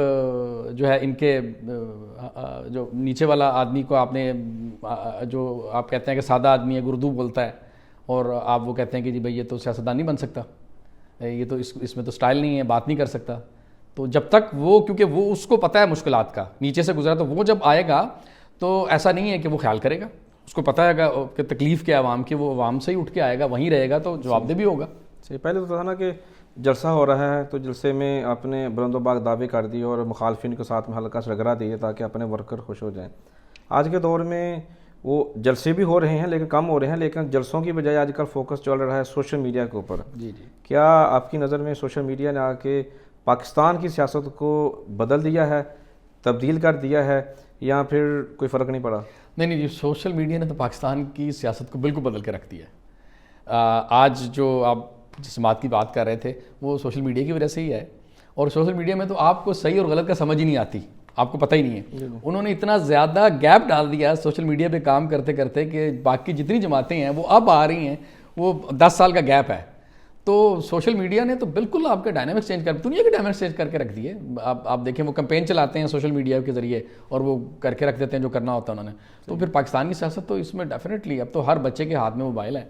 جو ہے ان کے جو نیچے والا آدمی کو آپ نے, جو آپ کہتے ہیں کہ سادہ آدمی ہے, اردو بولتا ہے, اور آپ وہ کہتے ہیں کہ جی بھائی یہ تو سیاستدان نہیں بن سکتا, یہ تو اس میں تو سٹائل نہیں ہے, بات نہیں کر سکتا. تو جب تک وہ, کیونکہ وہ اس کو پتہ ہے مشکلات کا, نیچے سے گزرا, تو وہ جب آئے گا تو ایسا نہیں ہے کہ وہ خیال کرے گا, اس کو پتہ ہے کہ تکلیف کیا عوام کی, وہ عوام سے ہی اٹھ کے آئے گا, وہیں رہے گا, تو جواب دہ بھی ہوگا. صحیح. پہلے تو تھا نا کہ جلسہ ہو رہا ہے تو جلسے میں آپ نے بلند و باغ دعوے کر دیے اور مخالفین کے ساتھ میں ہلکا سا رگڑا دیے تاکہ اپنے ورکر خوش ہو جائیں. آج کے دور میں وہ جلسے بھی ہو رہے ہیں لیکن کم ہو رہے ہیں, لیکن جلسوں کی بجائے آج کل فوکس چل رہا ہے سوشل میڈیا کے اوپر. جی. کیا آپ کی نظر میں سوشل میڈیا نے آ کے پاکستان کی سیاست کو بدل دیا ہے, تبدیل کر دیا ہے, یا پھر کوئی فرق نہیں پڑا؟ نہیں جی, سوشل میڈیا نے تو پاکستان کی سیاست کو بالکل بدل کے رکھ دیا ہے. آج جو آپ جس بات کی بات کر رہے تھے وہ سوشل میڈیا کی وجہ سے ہی ہے, اور سوشل میڈیا میں تو آپ کو صحیح اور غلط کا سمجھ ہی نہیں آتی, آپ کو پتہ ہی نہیں ہے. انہوں نے اتنا زیادہ گیپ ڈال دیا سوشل میڈیا پہ کام کرتے کرتے کہ باقی جتنی جماعتیں ہیں وہ اب آ رہی ہیں, وہ 10 سال کا گیپ ہے. تو سوشل میڈیا نے تو بالکل آپ کے ڈائنامکس چینج کر, دنیا کے ڈائنامکس چینج کر کے رکھ دیے. آپ دیکھیں وہ کمپین چلاتے ہیں سوشل میڈیا کے ذریعے اور وہ کر کے رکھ دیتے ہیں جو کرنا ہوتا ہے انہوں نے. تو پھر پاکستان کی سیاست تو اس میں ڈیفینیٹلی اب تو ہر بچے کے ہاتھ میں موبائل ہے,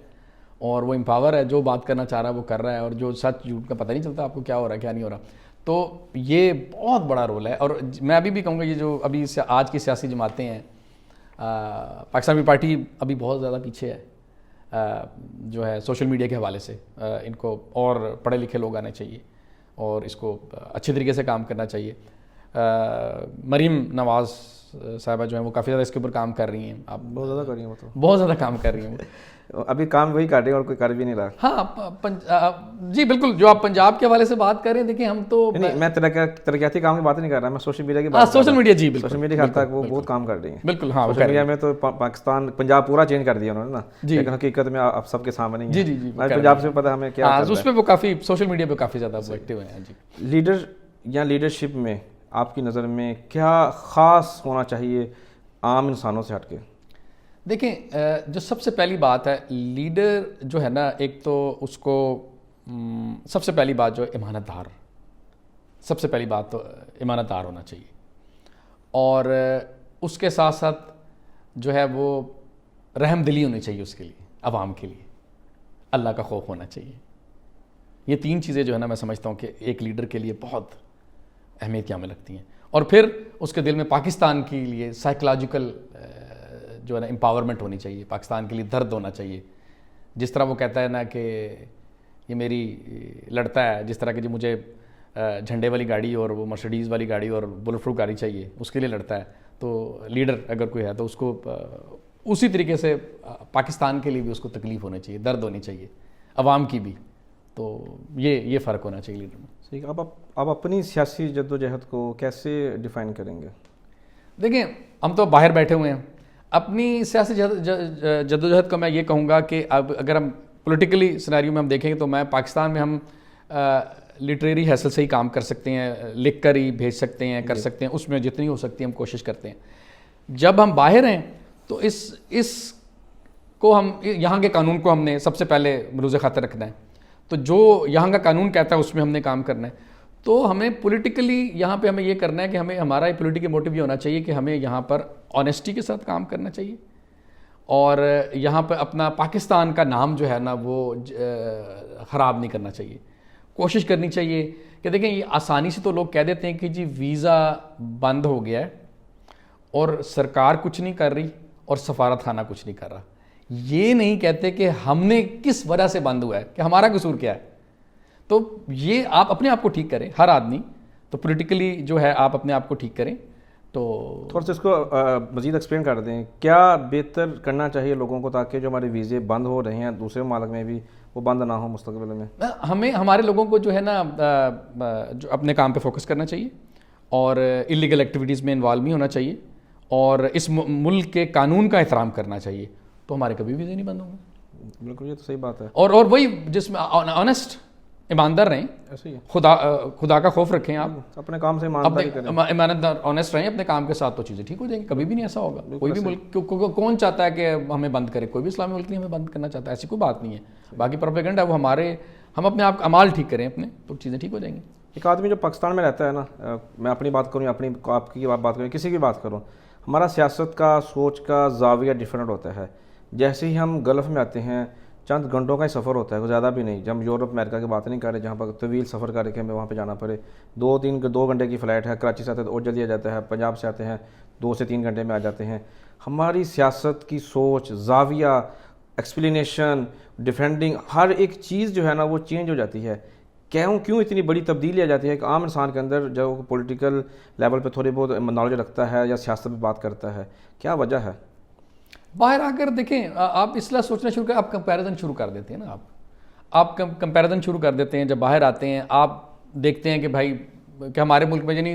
اور وہ امپاور ہے, جو بات کرنا چاہ رہا ہے وہ کر رہا ہے, اور جو سچ جھوٹ کا پتہ نہیں چلتا آپ کو کیا ہو رہا ہے کیا نہیں ہو رہا. تو یہ بہت بڑا رول ہے. اور میں ابھی بھی کہوں گا یہ جو ابھی آج کی سیاسی جماعتیں ہیں, پاکستان پیپلز پارٹی ابھی بہت زیادہ پیچھے ہے جو ہے سوشل میڈیا کے حوالے سے. ان کو اور پڑھے لکھے لوگ آنے چاہیے اور اس کو اچھے طریقے سے کام کرنا چاہیے. مریم نواز صاحبہ جو ہیں وہ کافی زیادہ اس کے اوپر کام کر رہی ہیں. آپ بہت زیادہ کر رہی ہیں وہ تو بہت زیادہ کام کر رہی ہیں. ابھی کام وہی کر رہی ہیں اور کوئی کر بھی نہیں رہا. ہاں جی بالکل, جو آپ پنجاب کے حوالے سے بات کر رہے ہیں, دیکھیں ہم تو نہیں, میں ترقیاتی کام کی بات نہیں کر رہا, میں سوشل میڈیا کی بات. سوشل میڈیا, جی بالکل, سوشل میڈیا کی حد تک وہ بہت کام کر رہی ہیں. بالکل ہاں, سوشل میڈیا میں تو پاکستان پنجاب پورا چینج کر دیا انہوں نے نا, لیکن حقیقت میں آپ سب کے سامنے ہی ہیں. جی جی, پنجاب سے پتہ ہمیں کیا اس پہ وہ کافی سوشل میڈیا پہ کافی زیادہ ایکٹیو ہیں. جی, لیڈر یا لیڈرشپ میں آپ کی نظر میں کیا خاص ہونا چاہیے عام انسانوں سے ہٹ کے؟ دیکھیں, جو سب سے پہلی بات ہے, لیڈر جو ہے نا, ایک تو اس کو سب سے پہلی بات جو ہے امانت دار, سب سے پہلی بات تو امانت دار ہونا چاہیے, اور اس کے ساتھ ساتھ جو ہے وہ رحم دلی ہونی چاہیے اس کے لیے, عوام کے لیے اللہ کا خوف ہونا چاہیے. یہ 3 چیزیں جو ہے نا میں سمجھتا ہوں کہ ایک لیڈر کے لیے بہت اہمیت یہاں میں لگتی ہیں. اور پھر اس کے دل میں پاکستان کے لیے سائیکولوجیکل جو ہے نا امپاورمنٹ ہونی چاہیے, پاکستان کے لیے درد ہونا چاہیے. جس طرح وہ کہتا ہے نا کہ یہ میری لڑتا ہے, جس طرح کہ جو مجھے جھنڈے والی گاڑی اور وہ مرسڈیز والی گاڑی اور بلٹ پروف گاڑی چاہیے, اس کے لیے لڑتا ہے. تو لیڈر اگر کوئی ہے تو اس کو اسی طریقے سے پاکستان کے لیے بھی اس کو تکلیف ہونی چاہیے, درد ہونی چاہیے, عوام کی بھی. تو یہ فرق ہونا چاہیے لیڈر میں. ٹھیک, آپ اپنی سیاسی جد و جہد کو کیسے ڈیفائن کریں گے؟ دیکھیں, ہم تو باہر بیٹھے ہوئے ہیں. اپنی سیاسی جد و جہد کو میں یہ کہوں گا کہ اب اگر ہم پولیٹیکلی سینیریو میں ہم دیکھیں تو میں پاکستان میں ہم لٹریری حیثیت سے ہی کام کر سکتے ہیں, لکھ کر ہی بھیج سکتے ہیں, کر سکتے ہیں, اس میں جتنی ہو سکتی ہے ہم کوشش کرتے ہیں. جب ہم باہر ہیں تو اس کو ہم یہاں کے قانون کو ہم نے سب سے پہلے ملوز خاطر رکھنا ہے. تو جو یہاں کا قانون کہتا ہے اس میں ہم نے کام کرنا ہے. تو ہمیں پولیٹیکلی یہاں پہ ہمیں یہ کرنا ہے کہ ہمیں ہمارا پولیٹیکل موٹیو یہ ہونا چاہیے کہ ہمیں یہاں پر آنیسٹی کے ساتھ کام کرنا چاہیے, اور یہاں پہ اپنا پاکستان کا نام جو ہے نا وہ خراب نہیں کرنا چاہیے. کوشش کرنی چاہیے کہ دیکھیں, یہ آسانی سے تو لوگ کہہ دیتے ہیں کہ جی ویزا بند ہو گیا ہے اور سرکار کچھ نہیں کر رہی اور سفارت خانہ کچھ نہیں کر رہا. یہ نہیں کہتے کہ ہم نے کس وجہ سے بند ہوا ہے, کہ ہمارا قصور کیا ہے. تو یہ آپ اپنے آپ کو ٹھیک کریں, ہر آدمی تو پولیٹیکلی جو ہے آپ اپنے آپ کو ٹھیک کریں. تو تھوڑا سا اس کو مزید ایکسپلین کر دیں, کیا بہتر کرنا چاہیے لوگوں کو تاکہ جو ہمارے ویزے بند ہو رہے ہیں دوسرے ممالک میں بھی وہ بند نہ ہو مستقبل میں؟ ہمیں ہمارے لوگوں کو جو ہے نا جو اپنے کام پہ فوکس کرنا چاہیے, اور انلیگل ایکٹیویٹیز میں انوالو نہیں ہونا چاہیے, اور اس ملک کے قانون کا احترام کرنا چاہیے. تو ہمارے کبھی ویزے نہیں بند ہوں گے. بالکل, یہ تو صحیح بات ہے. اور وہی جس میں آنیسٹ, ایماندار رہیں, ایسے ہی خدا کا خوف رکھیں, آپ اپنے کام سے ایمانداری کریں, ایماندار آنیسٹ رہیں اپنے کام کے ساتھ, تو چیزیں ٹھیک ہو جائیں گی. کبھی بھی نہیں ایسا ہوگا. کوئی بھی ملک کون چاہتا ہے کہ ہمیں بند کرے؟ کوئی بھی اسلامی ملک نہیں ہمیں بند کرنا چاہتا ہے, ایسی کوئی بات نہیں ہے. باقی پروپیگنڈا ہے وہ ہم اپنے آپ اعمال ٹھیک کریں اپنے, تو چیزیں ٹھیک ہو جائیں گی. ایک آدمی جو پاکستان میں رہتا ہے نا, میں اپنی بات کروں یا آپ کی بات کروں, کسی کی بات کروں, ہمارا سیاست کا سوچ کا زاویہ ڈفرینٹ ہوتا ہے. جیسے ہی ہم گلف میں آتے ہیں چند گھنٹوں کا ہی سفر ہوتا ہے, زیادہ بھی نہیں. جب ہم یورپ امریکہ کی بات نہیں کر رہے جہاں پر طویل سفر کر کے ہمیں وہاں پہ جانا پڑے, 2 گھنٹے کی فلائٹ ہے, کراچی سے آتے ہیں تو اور جلدی آ جاتا ہے, پنجاب سے آتے ہیں 2 سے 3 گھنٹے میں آ جاتے ہیں. ہماری سیاست کی سوچ, زاویہ, ایکسپلینیشن, ڈیفینڈنگ, ہر ایک چیز جو ہے نا وہ چینج ہو جاتی ہے. کیوں اتنی بڑی تبدیلی آ جاتی ہے کہ عام انسان کے اندر جو پولیٹیکل لیول پہ تھوڑی بہت نالج رکھتا ہے یا سیاست پہ بات کرتا ہے, کیا وجہ ہے؟ باہر آ کر دیکھیں, آپ اصلاح سوچنا شروع کریں, آپ کمپیریزن شروع کر دیتے ہیں نا, آپ کمپیریزن شروع کر دیتے ہیں. جب باہر آتے ہیں آپ دیکھتے ہیں کہ بھائی کہ ہمارے ملک میں یعنی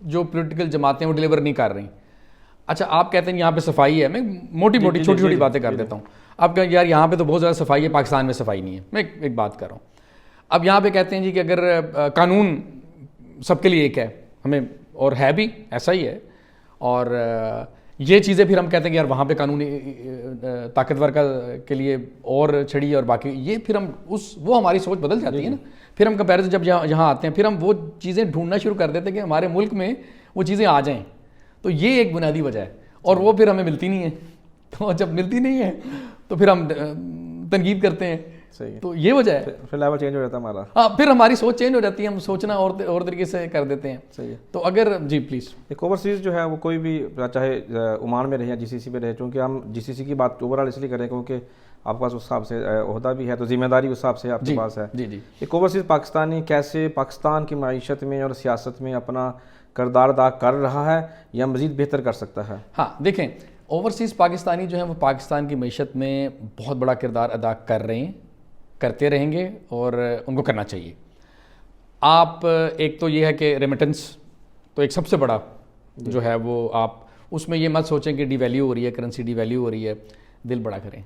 جو پولیٹیکل جماعتیں وہ ڈیلیور نہیں کر رہی. اچھا, آپ کہتے ہیں یہاں پہ صفائی ہے, میں موٹی چھوٹی باتیں کر دیتا ہوں. آپ کہیں یار یہاں پہ تو بہت زیادہ صفائی ہے, پاکستان میں صفائی نہیں ہے. میں ایک بات کر رہا ہوں. اب یہاں پہ کہتے ہیں جی کہ اگر قانون سب کے لیے ایک ہے, ہمیں اور ہے بھی ایسا ہی ہے, اور یہ چیزیں پھر ہم کہتے ہیں کہ یار وہاں پہ قانونی طاقتور کے لیے اور چھڑی ہے اور باقی یہ, پھر ہم وہ ہماری سوچ بدل جاتی ہے نا. پھر ہم کمپیریزن جب یہاں آتے ہیں پھر ہم وہ چیزیں ڈھونڈنا شروع کر دیتے ہیں کہ ہمارے ملک میں وہ چیزیں آ جائیں. تو یہ ایک بنیادی وجہ ہے, اور وہ پھر ہمیں ملتی نہیں ہے. تو جب ملتی نہیں ہے تو پھر ہم تنقید کرتے ہیں. تو یہ وجہ ہے, پھر لیول چینج ہو جاتا ہے ہمارا. ہاں, پھر ہماری سوچ چینج ہو جاتی ہے, ہم سوچنا اور طریقے سے کر دیتے ہیں. صحیح ہے. تو اگر جی پلیز, ایک اوورسیز جو ہے وہ کوئی بھی چاہے عمان میں رہے یا GCC میں رہے, چونکہ ہم GCC کی بات اوور آل اس لیے کریں کیونکہ آپ کے پاس اس حساب سے عہدہ بھی ہے تو ذمہ داری اس حساب سے آپ کے پاس ہے. جی جی. ایک اوورسیز پاکستانی کیسے پاکستان کی معیشت میں اور سیاست میں اپنا کردار ادا کر رہا ہے یا مزید بہتر کر سکتا ہے؟ ہاں دیکھیں، اوورسیز پاکستانی جو ہیں وہ پاکستان کی معیشت میں بہت بڑا کردار ادا کر رہے ہیں، کرتے رہیں گے، اور ان کو کرنا چاہیے. آپ ایک تو یہ ہے کہ ریمیٹنس تو ایک سب سے بڑا جو ہے وہ، آپ اس میں یہ مت سوچیں کہ ڈی ویلیو ہو رہی ہے، کرنسی ڈی ویلیو ہو رہی ہے. دل بڑا کریں،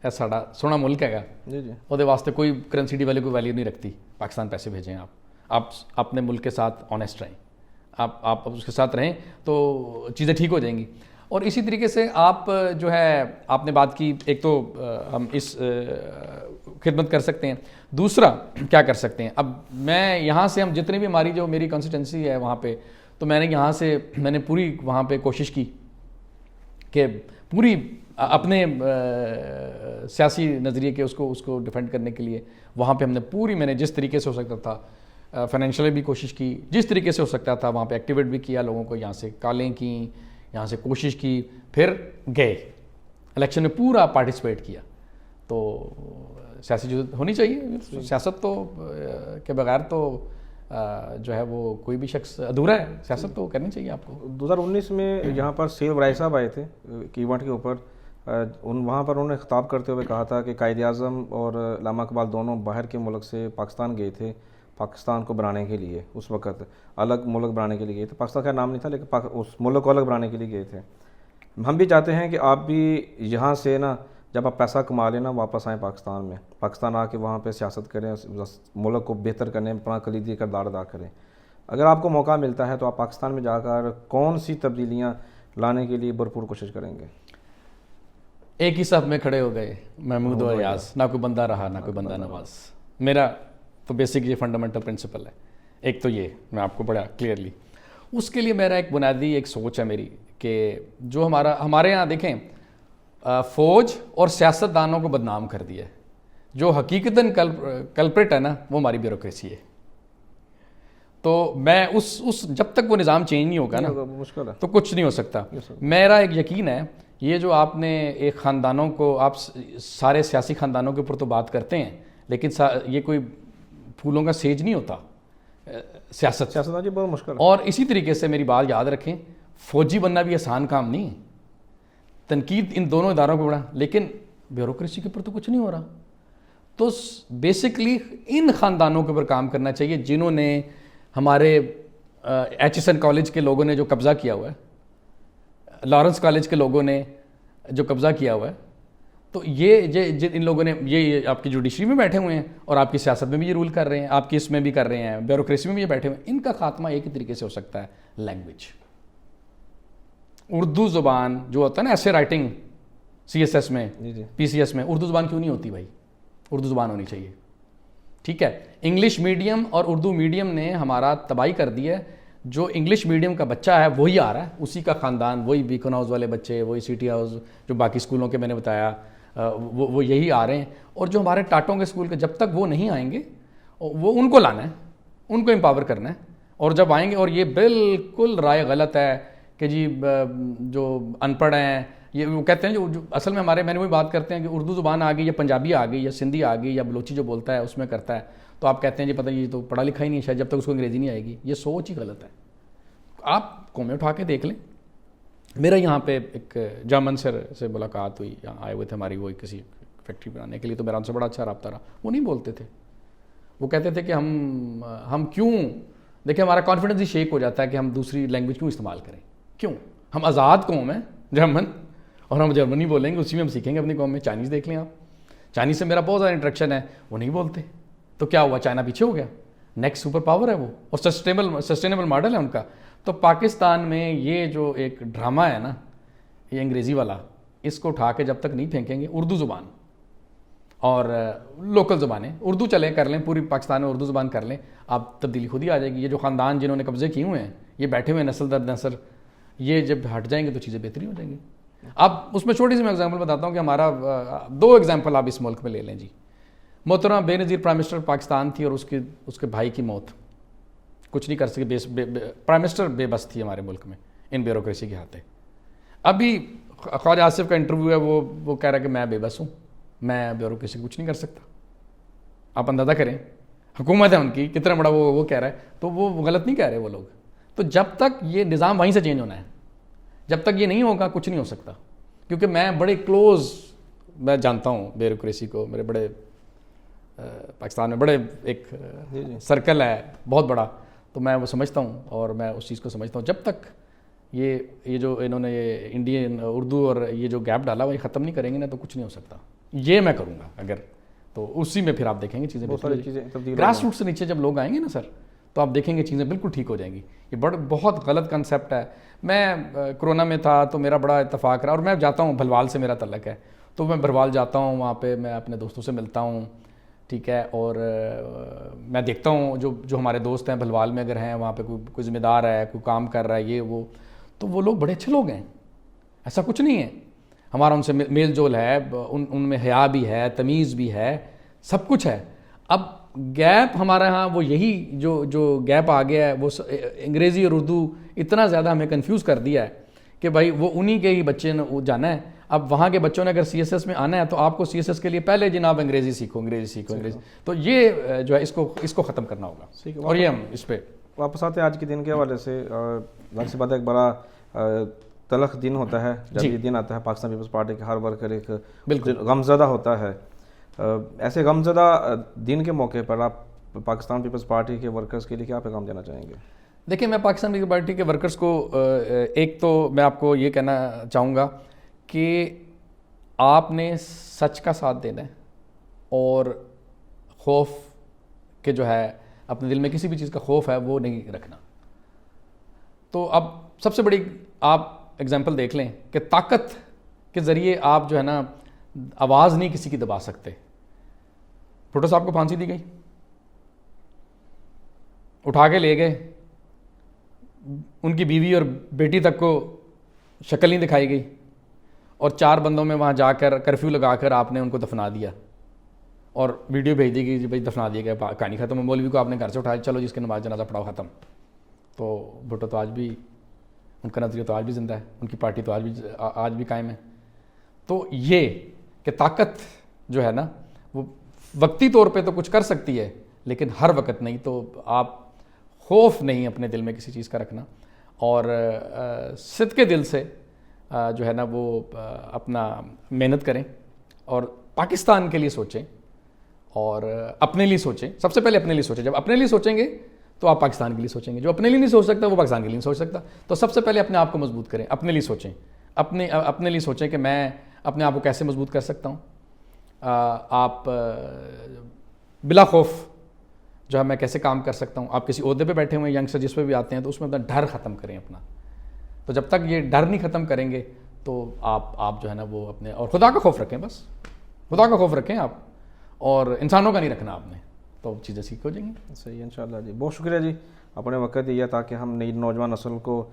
اے ساڑا سونا ملک ہے گا، جی جی، وہ دے واسطے کوئی کرنسی ڈی ویلیو کوئی ویلیو نہیں رکھتی. پاکستان پیسے بھیجیں، آپ اپنے ملک کے ساتھ آنیسٹ رہیں، آپ اس کے ساتھ رہیں تو چیزیں ٹھیک ہو جائیں گی. اور اسی طریقے سے آپ جو ہے، آپ نے بات کی، ایک تو ہم اس خدمت کر سکتے ہیں. دوسرا کیا کر سکتے ہیں، اب میں یہاں سے، ہم جتنے بھی ہماری جو میری کانسٹیٹنسی ہے وہاں پہ، تو میں نے یہاں سے میں نے پوری وہاں پہ کوشش کی کہ پوری اپنے سیاسی نظریے کے اس کو ڈیفینڈ کرنے کے لیے وہاں پہ ہم نے پوری، میں نے جس طریقے سے ہو سکتا تھا فائنینشلی بھی کوشش کی، جس طریقے سے ہو سکتا تھا وہاں پہ ایکٹیویٹ بھی کیا، لوگوں کو یہاں سے کالیں کیں، یہاں سے کوشش کی، پھر گئے الیکشن میں پورا پارٹیسپیٹ کیا. تو سیاسی جدت ہونی چاہیے، سیاست تو کے بغیر تو جو ہے وہ کوئی بھی شخص ادھورا ہے. سیاست تو کرنی چاہیے آپ کو. 2019 میں یہاں پر سیل برائے صاحب آئے تھے ایونٹ کے اوپر، وہاں پر انہوں نے خطاب کرتے ہوئے کہا تھا کہ قائد اعظم اور علامہ اقبال دونوں باہر کے ملک سے پاکستان گئے تھے پاکستان کو بنانے کے لیے. اس وقت الگ ملک بنانے کے لیے گئے تھے، پاکستان کا نام نہیں تھا لیکن اس ملک کو الگ بنانے کے لیے گئے تھے. ہم بھی چاہتے ہیں کہ آپ بھی یہاں سے نا، جب آپ پیسہ کما لیں نا، واپس آئیں پاکستان میں، پاکستان آ کے وہاں پہ سیاست کریں، ملک کو بہتر کرنے میں اپنا کلیدی کردار ادا کریں. اگر آپ کو موقع ملتا ہے تو آپ پاکستان میں جا کر کون سی تبدیلیاں لانے کے لیے بھرپور کوشش کریں گے؟ ایک ہی صف میں کھڑے ہو گئے محمود و ایاز، نہ کوئی بندہ رہا نہ کوئی بندہ نواز. میرا تو بیسک یہ فنڈامنٹل پرنسپل ہے. ایک تو یہ میں آپ کو بڑا کلیئرلی، اس کے لیے میرا ایک بنیادی ایک سوچ ہے میری، کہ جو ہمارے یہاں دیکھیں فوج اور سیاست دانوں کو بدنام کر دیا ہے. جو حقیقتاً کلپریٹ ہے نا، وہ ہماری بیوروکریسی ہے. تو میں اس جب تک وہ نظام چینج نہیں ہوگا نا، مشکل ہے تو کچھ نہیں ہو سکتا. میرا ایک یقین ہے، یہ جو آپ نے ایک خاندانوں کو، آپ سارے سیاسی خاندانوں کے اوپر تو بات کرتے ہیں، لیکن یہ کوئی پھولوں کا سیج نہیں ہوتا سیاست جی، بہت مشکل ہے. اور اسی طریقے سے میری بات یاد رکھیں، فوجی بننا بھی آسان کام نہیں. تنقید ان دونوں اداروں کو بڑا، لیکن بیوروکریسی کے اوپر تو کچھ نہیں ہو رہا. تو بیسکلی ان خاندانوں کے اوپر کام کرنا چاہیے جنہوں نے، ہمارے ایچ ایس این کالج کے لوگوں نے جو قبضہ کیا ہوا ہے، لارنس کالج کے لوگوں نے جو قبضہ کیا ہوا ہے، تو یہ ان لوگوں نے یہ آپ کی جوڈیشری میں بیٹھے ہوئے ہیں، اور آپ کی سیاست میں بھی یہ رول کر رہے ہیں، آپ کی اس میں بھی کر رہے ہیں، بیوروکریسی میں بھی یہ بیٹھے ہوئے ہیں. ان کا خاتمہ ایک ہی طریقے سے ہو سکتا ہے، لینگویج. اردو زبان جو ہوتا ہے نا، ایسے رائٹنگ سی ایس ایس میں، پی سی ایس میں، اردو زبان کیوں نہیں ہوتی بھائی؟ اردو زبان ہونی چاہیے. ٹھیک ہے، انگلش میڈیم اور اردو میڈیم نے ہمارا تباہی کر دی ہے. جو انگلش میڈیم کا بچہ ہے وہی آ رہا ہے، اسی کا خاندان، وہی بیکن ہاؤس والے بچے، وہی سٹی ہاؤس جو باقی اسکولوں کے میں نے بتایا، وہ یہی آ رہے ہیں. اور جو ہمارے ٹاٹوں کے اسکول کے، جب تک وہ نہیں آئیں گے، وہ ان کو لانا ہے، ان کو امپاور کرنا ہے. اور جب آئیں گے، اور یہ بالکل رائے غلط ہے کہ جی جو ان پڑھ ہیں، یہ وہ کہتے ہیں جو اصل میں میں نے وہی بات کرتے ہیں کہ اردو زبان آ گئی یا پنجابی آ گئی یا سندھی آ گئی یا بلوچی جو بولتا ہے اس میں کرتا ہے، تو آپ کہتے ہیں جی پتہ یہ تو پڑھا لکھا ہی نہیں ہے شاید، جب تک اس کو انگریزی نہیں آئے گی. یہ سوچ ہی غلط ہے. آپ قومیں اٹھا کے دیکھ لیں. میرا یہاں پہ ایک جامن سر سے ملاقات ہوئی، یہاں آئے ہوئے تھے ہماری وہ کسی فیکٹری بنانے کے لیے، تو میرا ان سے بڑا اچھا رابطہ رہا. وہ نہیں بولتے تھے، وہ کہتے تھے کہ ہم کیوں، دیکھیں ہمارا کانفیڈنس ہی شیک ہو جاتا ہے کہ ہم دوسری لینگویج کیوں استعمال کریں. کیوں؟ ہم آزاد قوم ہیں جرمن، اور ہم جرمنی بولیں گے، اسی میں ہم سیکھیں گے اپنی قوم میں. چائنیز دیکھ لیں آپ، چائنیز سے میرا بہت زیادہ انٹریکشن ہے، وہ نہیں بولتے. تو کیا ہوا؟ چائنا پیچھے ہو گیا. نیکسٹ سپر پاور ہے وہ، اور سسٹینیبل ماڈل ہے ان کا. تو پاکستان میں یہ جو ایک ڈرامہ ہے نا، یہ انگریزی والا، اس کو اٹھا کے جب تک نہیں پھینکیں گے، اردو زبان اور لوکل زبانیں، اردو چلیں کر لیں، پوری پاکستان میں اردو زبان کر لیں، آپ تبدیلی خود ہی آ جائے گی. یہ جو خاندان جنہوں نے قبضے کیے ہوئے ہیں، یہ بیٹھے ہوئے نسل در نسل، یہ جب ہٹ جائیں گے تو چیزیں بہتری ہو جائیں گی. اب اس میں چھوٹی سی میں ایگزامپل بتاتا ہوں کہ ہمارا 2 ایگزامپل آپ اس ملک میں لے لیں جی. محترمہ بے نظیر پرائم منسٹر پاکستان تھی، اور اس کے بھائی کی موت، کچھ نہیں کر سکے. پرائم منسٹر بے بس تھی ہمارے ملک میں ان بیوروکریسی کے ہاتھیں. ابھی خواجہ آصف کا انٹرویو ہے، وہ کہہ رہا ہے کہ میں بے بس ہوں، میں بیوروکریسی کچھ نہیں کر سکتا. آپ اندازہ کریں، حکومت ہے ان کی، کتنا بڑا وہ کہہ رہا ہے. تو وہ غلط نہیں کہہ رہے وہ لوگ. تو جب تک یہ نظام وہیں سے چینج ہونا ہے، جب تک یہ نہیں ہوگا کچھ نہیں ہو سکتا. کیونکہ میں بڑے کلوز میں جانتا ہوں بیوروکریسی کو، میرے بڑے پاکستان میں بڑے ایک سرکل ہے بہت بڑا، تو میں وہ سمجھتا ہوں اور میں اس چیز کو سمجھتا ہوں. جب تک یہ جو انہوں نے یہ انڈین اردو اور یہ جو گیپ ڈالا وہ یہ ختم نہیں کریں گے نا تو کچھ نہیں ہو سکتا. یہ میں کروں گا اگر، تو اسی میں پھر آپ دیکھیں گے چیزیں گراس روٹ سے نیچے جب لوگ آئیں گے نا سر تو آپ دیکھیں گے چیزیں بالکل ٹھیک ہو جائیں گی. یہ بہت غلط کنسیپٹ ہے. میں کرونا میں تھا تو میرا بڑا اتفاق رہا، اور میں جاتا ہوں بھلوال سے میرا تعلق ہے، تو میں بھلوال جاتا ہوں، وہاں پہ میں اپنے دوستوں سے ملتا ہوں، ٹھیک ہے، اور میں دیکھتا ہوں جو ہمارے دوست ہیں بھلوال میں اگر ہیں وہاں پہ کوئی ذمہ دار ہے، کوئی کام کر رہا ہے یہ وہ، تو وہ لوگ بڑے اچھے لوگ ہیں، ایسا کچھ نہیں ہے. ہمارا ان سے میل جول ہے، ان میں حیا بھی ہے، تمیز بھی ہے، سب کچھ ہے. اب گیپ ہمارے ہاں وہ یہی جو گیپ آ گیا ہے، وہ انگریزی اور اردو اتنا زیادہ ہمیں کنفیوز کر دیا ہے کہ بھائی وہ انہی کے ہی بچے نے جانا ہے. اب وہاں کے بچوں نے اگر سی ایس ایس میں آنا ہے تو آپ کو سی ایس ایس کے لیے پہلے جناب انگریزی سیکھو. تو یہ جو ہے اس کو ختم کرنا ہوگا، اور یہ ہم اس پہ واپس آتے ہیں آج کے دن کے حوالے سے. ظاہر سی بات ہے ایک بڑا تلخ دن ہوتا ہے جب یہ دن آتا ہے. پاکستان پیپلز پارٹی کے ہر ورکر ایک غمزدہ ہوتا ہے. ایسے غمزدہ دن کے موقع پر آپ پاکستان پیپلز پارٹی کے ورکرز کے لیے کیا پیغام دینا چاہیں گے؟ دیکھیں، میں پاکستان پیپلز پارٹی کے ورکرز کو ایک تو میں آپ کو یہ کہنا چاہوں گا کہ آپ نے سچ کا ساتھ دینا ہے، اور خوف کہ جو ہے اپنے دل میں کسی بھی چیز کا خوف ہے وہ نہیں رکھنا. تو اب سب سے بڑی آپ ایگزامپل دیکھ لیں کہ طاقت کے ذریعے آپ جو ہے نا آواز نہیں کسی کی دبا سکتے. بھٹو صاحب کو پھانسی دی گئی، اٹھا کے لے گئے، ان کی بیوی اور بیٹی تک کو شکل نہیں دکھائی گئی، اور 4 بندوں میں وہاں جا کر کرفیو لگا کر آپ نے ان کو دفنا دیا، اور ویڈیو بھیج دی گئی جی بھائی دفنا دیا گیا، کہانی ختم. مولوی کو آپ نے گھر سے اٹھایا، چلو جس کے نماز جنازہ پڑھاؤ، ختم. تو بھٹو تو آج بھی، ان کا نظریہ تو آج بھی زندہ ہے، ان کی پارٹی تو آج بھی قائم ہے. تو یہ کہ طاقت جو ہے نا وہ وقتی طور پہ تو کچھ کر سکتی ہے لیکن ہر وقت نہیں. تو آپ خوف نہیں اپنے دل میں کسی چیز کا رکھنا، اور صدقے دل سے جو ہے نا وہ اپنا محنت کریں، اور پاکستان کے لیے سوچیں، اور اپنے لیے سوچیں. سب سے پہلے اپنے لیے سوچیں. جب اپنے لیے سوچیں گے تو آپ پاکستان کے لیے سوچیں گے. جو اپنے لیے نہیں سوچ سکتا وہ پاکستان کے لیے نہیں سوچ سکتا. تو سب سے پہلے اپنے آپ کو مضبوط کریں، اپنے لیے سوچیں، اپنے لیے سوچیں کہ میں اپنے آپ کو کیسے مضبوط کر سکتا ہوں. آپ بلا خوف جو ہے میں کیسے کام کر سکتا ہوں. آپ کسی عہدے پہ بیٹھے ہوئے ہیں، ینگسٹر جس پہ بھی آتے ہیں، تو اس میں اپنا ڈر ختم کریں اپنا. تو جب تک یہ ڈر نہیں ختم کریں گے تو آپ جو ہے نا وہ اپنے، اور خدا کا خوف رکھیں، بس خدا کا خوف رکھیں آپ، اور انسانوں کا نہیں رکھنا آپ نے، تو چیزیں سیکھ ہو جائیں گی. صحیح ہے انشاءاللہ جی. بہت شکریہ جی، اپنے وقت دیا تاکہ ہم نئی نوجوان نسل کو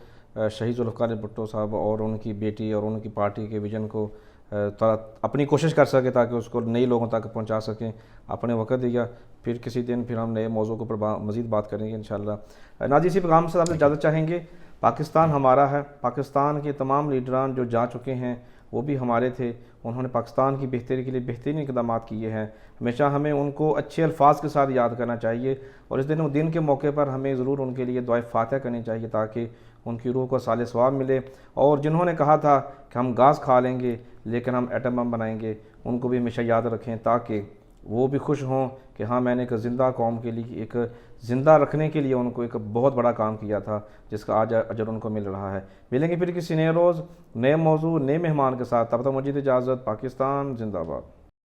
شہید ذوالفقار علی بھٹو صاحب اور ان کی بیٹی اور ان کی پارٹی کے ویژن کو اپنی کوشش کر سکے تاکہ اس کو نئی لوگوں تک پہنچا سکیں. اپنے وقت دیا. پھر کسی دن پھر ہم نئے موضوع کے اوپر مزید بات کریں گے انشاءاللہ. ناظرین، اسی پیغام سے آپ سے اجازت چاہیں گے. پاکستان ہمارا ہے. پاکستان کے تمام لیڈران جو جا چکے ہیں وہ بھی ہمارے تھے. انہوں نے پاکستان کی بہتری کے لیے بہترین اقدامات کیے ہیں. ہمیشہ ہمیں ان کو اچھے الفاظ کے ساتھ یاد کرنا چاہیے، اور اس دن کے موقع پر ہمیں ضرور ان کے لیے دعائے فاتحہ کرنی چاہیے تاکہ ان کی روح کو صالح ثواب ملے. اور جنہوں نے کہا تھا کہ ہم گاز کھا لیں گے لیکن ہم ایٹم بم بنائیں گے، ان کو بھی ہمیشہ یاد رکھیں تاکہ وہ بھی خوش ہوں کہ ہاں میں نے ایک زندہ قوم کے لیے، ایک زندہ رکھنے کے لیے ان کو ایک بہت بڑا کام کیا تھا جس کا آج اجر ان کو مل رہا ہے. ملیں گے پھر کسی نئے روز، نئے موضوع، نئے مہمان کے ساتھ. تب تک مجھے اجازت. پاکستان زندہ باد.